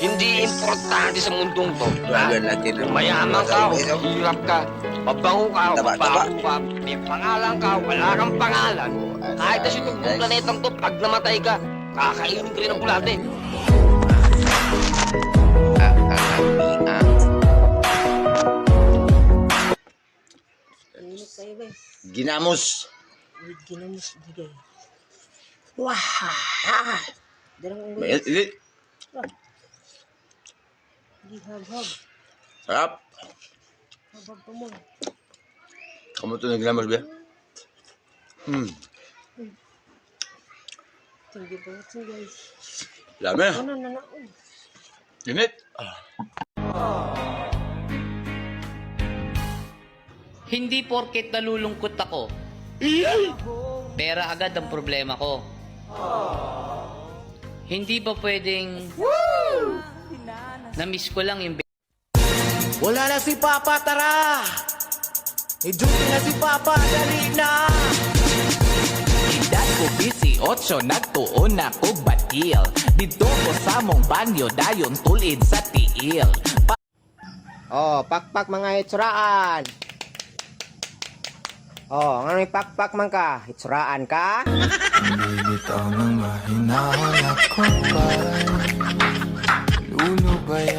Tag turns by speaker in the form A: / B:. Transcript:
A: Hindi importante sa mundong to.
B: Tuwagan natin.
A: Kung mayaman ka o hirap ka, pabango ka o
B: Taba,
A: pabaho ka, may pangalan ka o wala kang pangalan, kahit na sinong planetang to, pag namatay ka, kakainin ka rin ng bulate.
C: Init kayo guys.
B: Ginamos.
C: Ginamos digay. Wah! Darang unggoy.
B: Mainit, init.
C: Gihab-hab.
B: Sarap.
C: Habab pa mo.
B: Kamu ito ng ginamos, be?
C: Thank you for watching guys.
B: Dami.
C: Ano na na.
B: Init.
D: Hindi porket nalulungkot ako, pera agad ang problema ko. Hindi ba pwedeng na-miss ko lang yung
E: Wala na si Papa, tara! I-duty na si Papa, dali na! Edad ko busy, 8, nagtuon ako batil. Dito ko sa mong banyo, dayon tulid sa tiil.
F: Oh, pakpak mga itsuraan. Oh, ngano'y pakpak man ka? Itsuraan ka?
G: Bibitaw ng mahinahon ako pa. Lulubay